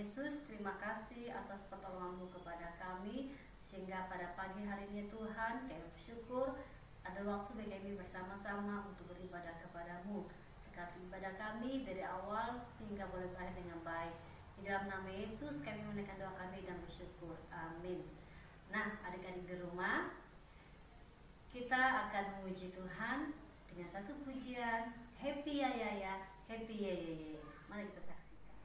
Yesus, terima kasih atas pertolongan-Mu kepada kami, sehingga pada pagi hari ini Tuhan, kami bersyukur ada waktu bagi kami bersama-sama untuk beribadah kepada-Mu. Dekati ibadah kami dari awal sehingga boleh berakhir dengan baik. Di dalam nama Yesus kami menaikkan doa kami dan bersyukur. Amin. Nah, adik-adik di rumah, kita akan memuji Tuhan dengan satu pujian, Happy ya ya ya, Happy ya ya ya. Mari kita saksikan.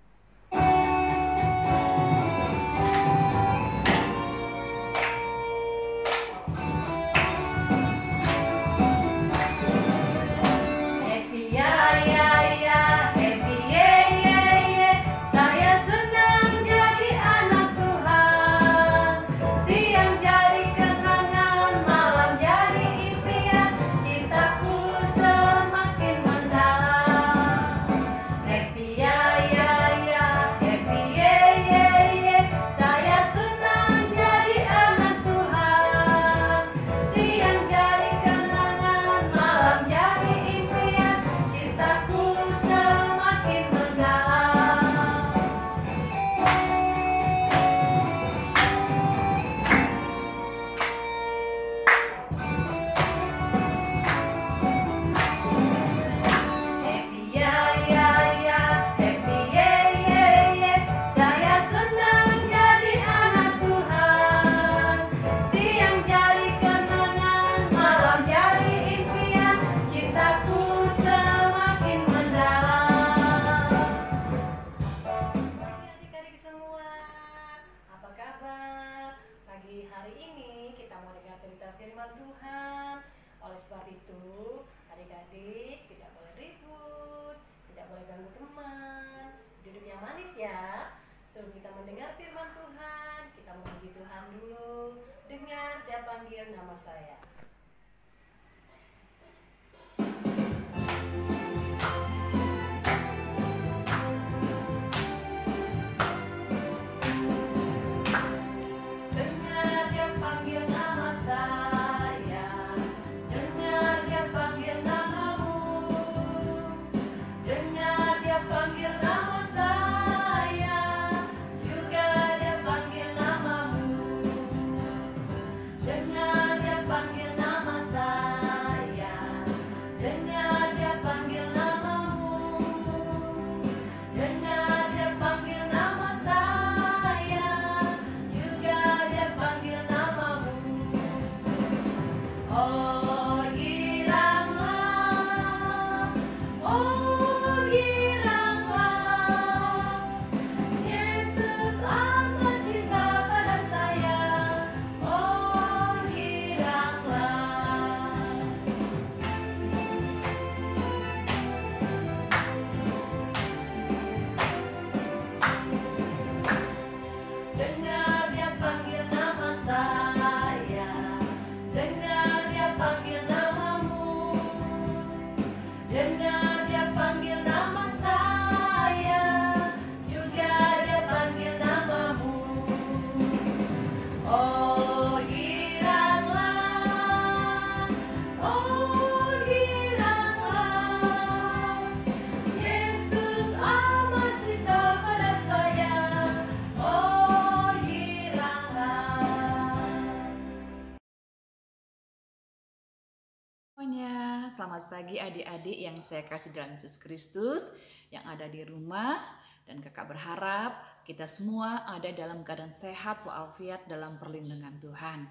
Selamat pagi adik-adik yang saya kasih dalam Yesus Kristus yang ada di rumah, dan kakak berharap kita semua ada dalam keadaan sehat walafiat dalam perlindungan Tuhan.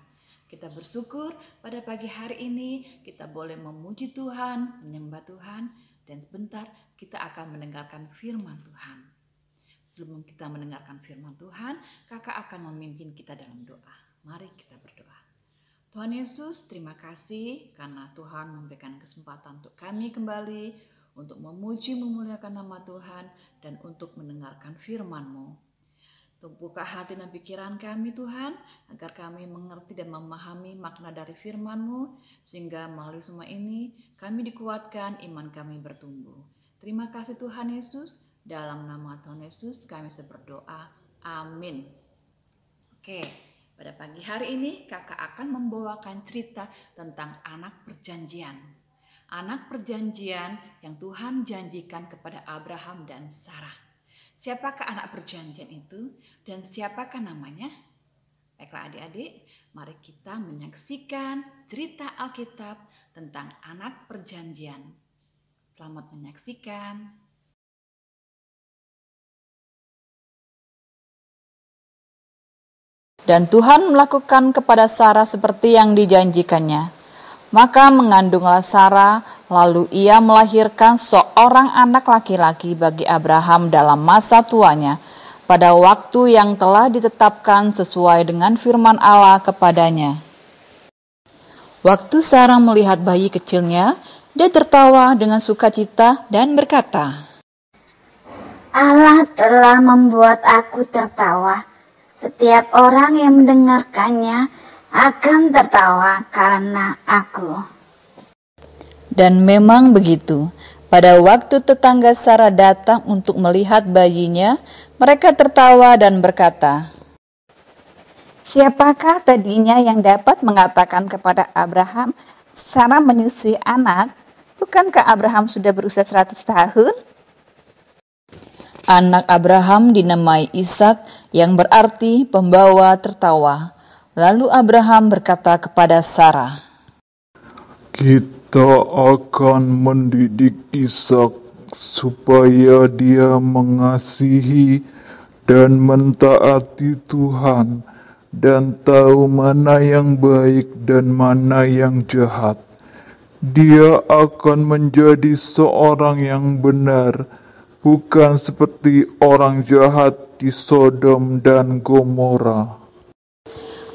Kita bersyukur pada pagi hari ini kita boleh memuji Tuhan, menyembah Tuhan, dan sebentar kita akan mendengarkan firman Tuhan. Sebelum kita mendengarkan firman Tuhan, kakak akan memimpin kita dalam doa. Mari kita berdoa. Tuhan Yesus, terima kasih karena Tuhan memberikan kesempatan untuk kami kembali untuk memuji memuliakan nama Tuhan dan untuk mendengarkan firman-Mu. Buka hati dan pikiran kami Tuhan, agar kami mengerti dan memahami makna dari firman-Mu, sehingga melalui semua ini kami dikuatkan, iman kami bertumbuh. Terima kasih Tuhan Yesus, dalam nama Tuhan Yesus kami berdoa, amin. Oke. Pada pagi hari ini kakak akan membawakan cerita tentang anak perjanjian. Anak perjanjian yang Tuhan janjikan kepada Abraham dan Sarah. Siapakah anak perjanjian itu dan siapakah namanya? Baiklah adik-adik, mari kita menyaksikan cerita Alkitab tentang anak perjanjian. Selamat menyaksikan. Dan Tuhan melakukan kepada Sarah seperti yang dijanjikannya. Maka mengandunglah Sarah, lalu ia melahirkan seorang anak laki-laki bagi Abraham dalam masa tuanya, pada waktu yang telah ditetapkan sesuai dengan firman Allah kepadanya. Waktu Sarah melihat bayi kecilnya, dia tertawa dengan sukacita dan berkata, Allah telah membuat aku tertawa. Setiap orang yang mendengarkannya akan tertawa karena aku. Dan memang begitu. Pada waktu tetangga Sarah datang untuk melihat bayinya, mereka tertawa dan berkata, Siapakah tadinya yang dapat mengatakan kepada Abraham, Sarah menyusui anak? Bukankah Abraham sudah berusia 100 tahun? Anak Abraham dinamai Ishak, yang berarti pembawa tertawa. Lalu Abraham berkata kepada Sarah, Kita akan mendidik Ishak supaya dia mengasihi dan mentaati Tuhan dan tahu mana yang baik dan mana yang jahat. Dia akan menjadi seorang yang benar, bukan seperti orang jahat di Sodom dan Gomora.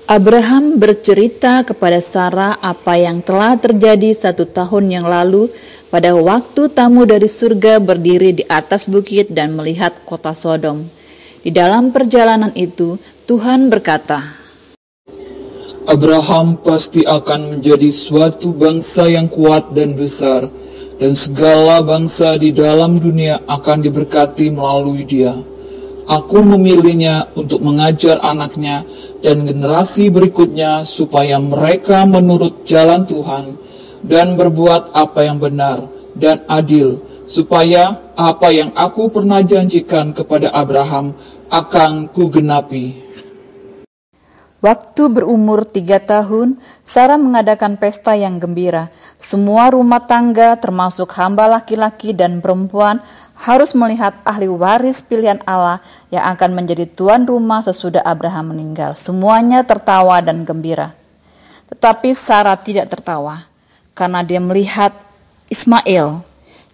Abraham bercerita kepada Sarah apa yang telah terjadi 1 tahun yang lalu pada waktu tamu dari surga berdiri di atas bukit dan melihat kota Sodom. Di dalam perjalanan itu, Tuhan berkata, Abraham pasti akan menjadi suatu bangsa yang kuat dan besar, dan segala bangsa di dalam dunia akan diberkati melalui dia. Aku memilihnya untuk mengajar anaknya dan generasi berikutnya supaya mereka menurut jalan Tuhan dan berbuat apa yang benar dan adil, supaya apa yang aku pernah janjikan kepada Abraham akan kugenapi. Waktu berumur 3 tahun, Sarah mengadakan pesta yang gembira. Semua rumah tangga termasuk hamba laki-laki dan perempuan harus melihat ahli waris pilihan Allah yang akan menjadi tuan rumah sesudah Abraham meninggal. Semuanya tertawa dan gembira. Tetapi Sarah tidak tertawa karena dia melihat Ismail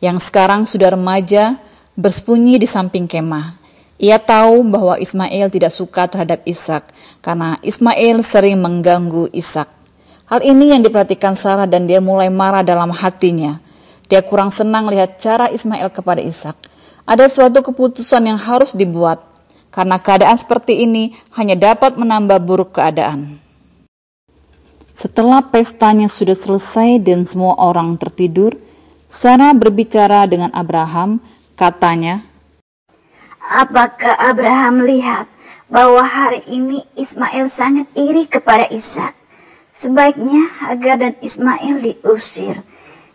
yang sekarang sudah remaja bersembunyi di samping kemah. Ia tahu bahwa Ismail tidak suka terhadap Ishak karena Ismail sering mengganggu Ishak. Hal ini yang diperhatikan Sarah dan dia mulai marah dalam hatinya. Dia kurang senang lihat cara Ismail kepada Ishak. Ada suatu keputusan yang harus dibuat karena keadaan seperti ini hanya dapat menambah buruk keadaan. Setelah pestanya sudah selesai dan semua orang tertidur, Sarah berbicara dengan Abraham, katanya, Apakah Abraham lihat bahwa hari ini Ismail sangat iri kepada Ishak? Sebaiknya Hagar dan Ismail diusir,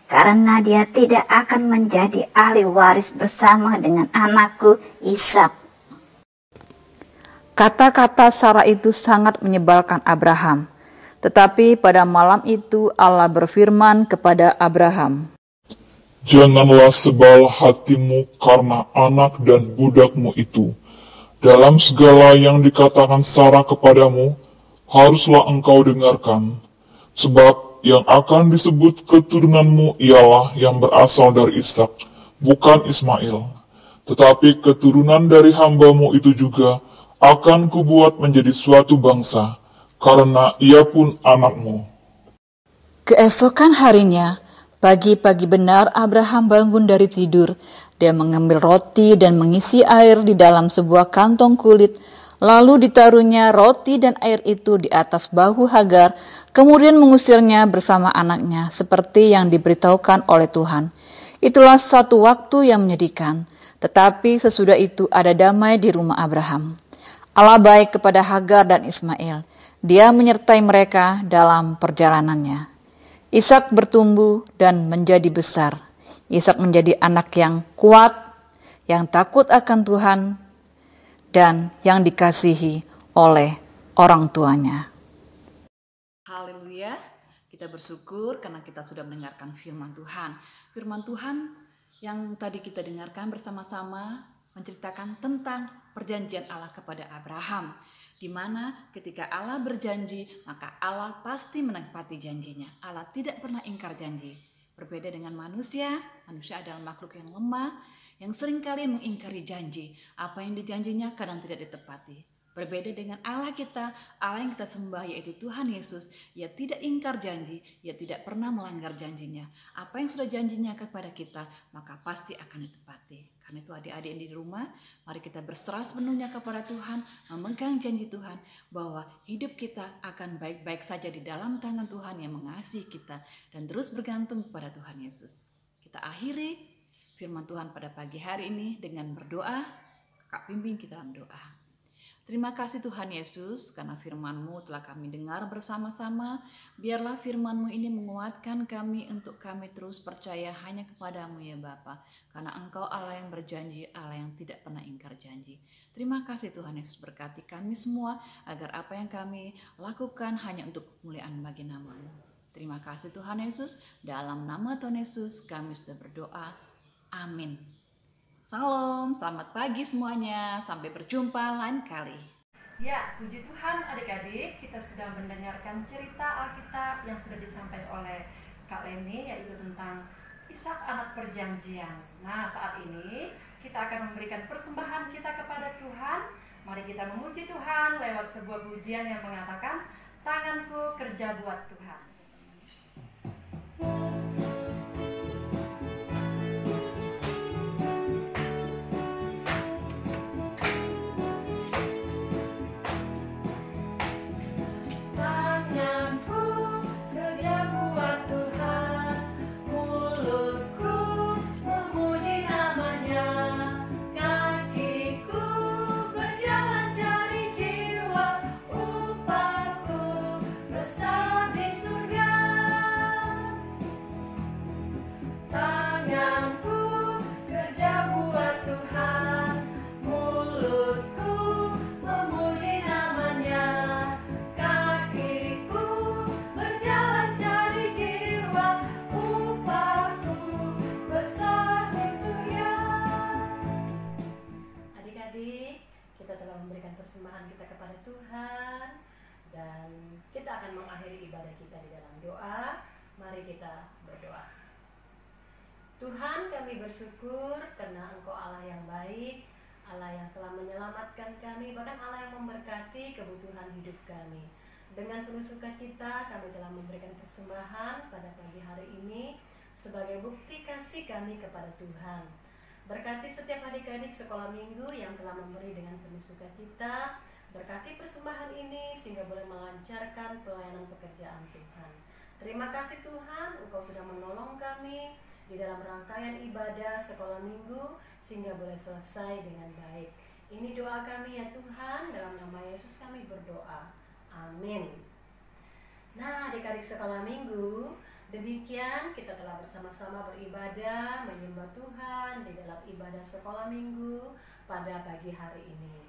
karena dia tidak akan menjadi ahli waris bersama dengan anakku Ishak. Kata-kata Sarah itu sangat menyebalkan Abraham. Tetapi pada malam itu Allah berfirman kepada Abraham, Janganlah sebal hatimu karena anak dan budakmu itu. Dalam segala yang dikatakan Sarah kepadamu, haruslah engkau dengarkan. Sebab yang akan disebut keturunanmu ialah yang berasal dari Ishak, bukan Ismail. Tetapi keturunan dari hambamu itu juga akan kubuat menjadi suatu bangsa, karena ia pun anakmu. Keesokan harinya, pagi-pagi benar Abraham bangun dari tidur. Dia mengambil roti dan mengisi air di dalam sebuah kantong kulit. Lalu ditaruhnya roti dan air itu di atas bahu Hagar, kemudian mengusirnya bersama anaknya, seperti yang diberitahukan oleh Tuhan. Itulah satu waktu yang menyedihkan, tetapi sesudah itu ada damai di rumah Abraham. Allah baik kepada Hagar dan Ismail. Dia menyertai mereka dalam perjalanannya. Ishak bertumbuh dan menjadi besar. Ishak menjadi anak yang kuat, yang takut akan Tuhan dan yang dikasihi oleh orang tuanya. Haleluya, kita bersyukur karena kita sudah mendengarkan firman Tuhan. Firman Tuhan yang tadi kita dengarkan bersama-sama menceritakan tentang perjanjian Allah kepada Abraham, di mana ketika Allah berjanji, maka Allah pasti menepati janjinya. Allah tidak pernah ingkar janji. Berbeda dengan manusia adalah makhluk yang lemah, yang seringkali mengingkari janji. Apa yang dijanjinya kadang tidak ditepati. Berbeda dengan Allah kita, Allah yang kita sembah yaitu Tuhan Yesus. Ia tidak ingkar janji, ia tidak pernah melanggar janjinya. Apa yang sudah janjinya kepada kita, maka pasti akan ditepati. Karena itu adik-adik yang di rumah, mari kita berserah sepenuhnya kepada Tuhan, memegang janji Tuhan bahwa hidup kita akan baik-baik saja di dalam tangan Tuhan yang mengasihi kita dan terus bergantung kepada Tuhan Yesus. Kita akhiri firman Tuhan pada pagi hari ini dengan berdoa. Kakak pimpin kita dalam doa. Terima kasih Tuhan Yesus karena firman-Mu telah kami dengar bersama-sama. Biarlah firman-Mu ini menguatkan kami untuk kami terus percaya hanya kepadamu ya Bapa. Karena Engkau Allah yang berjanji, Allah yang tidak pernah ingkar janji. Terima kasih Tuhan Yesus, berkati kami semua agar apa yang kami lakukan hanya untuk kemuliaan bagi nama-Mu. Terima kasih Tuhan Yesus, dalam nama Tuhan Yesus kami sudah berdoa. Amin. Salam, selamat pagi semuanya. Sampai berjumpa lain kali. Ya, puji Tuhan adik-adik, kita sudah mendengarkan cerita Alkitab yang sudah disampaikan oleh Kak Leni, yaitu tentang Ishak anak perjanjian. Nah, saat ini kita akan memberikan persembahan kita kepada Tuhan. Mari kita memuji Tuhan lewat sebuah pujian yang mengatakan, tanganku kerja buat Tuhan. Persembahan kita kepada Tuhan dan kita akan mengakhiri ibadah kita di dalam doa. Mari kita berdoa. Tuhan, kami bersyukur karena Engkau Allah yang baik, Allah yang telah menyelamatkan kami, bahkan Allah yang memberkati kebutuhan hidup kami. Dengan penuh sukacita kami telah memberikan persembahan pada pagi hari ini sebagai bukti kasih kami kepada Tuhan. Berkati setiap adik-adik sekolah minggu yang telah memberi dengan penuh sukacita. Berkati persembahan ini sehingga boleh melancarkan pelayanan pekerjaan Tuhan. Terima kasih Tuhan, Engkau sudah menolong kami di dalam rangkaian ibadah sekolah minggu sehingga boleh selesai dengan baik. Ini doa kami ya Tuhan, dalam nama Yesus kami berdoa. Amin. Nah, adik-adik sekolah minggu, demikian kita telah bersama-sama beribadah, menyembah Tuhan di dalam ibadah sekolah minggu pada pagi hari ini.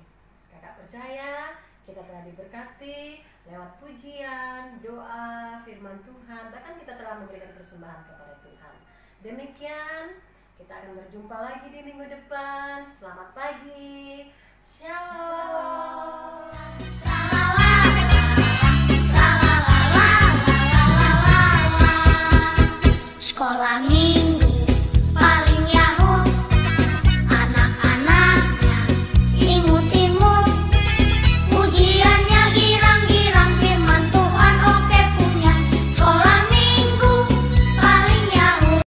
Kakak percaya kita telah diberkati lewat pujian, doa, firman Tuhan, bahkan kita telah memberikan persembahan kepada Tuhan. Demikian, kita akan berjumpa lagi di minggu depan. Selamat pagi. Shalom.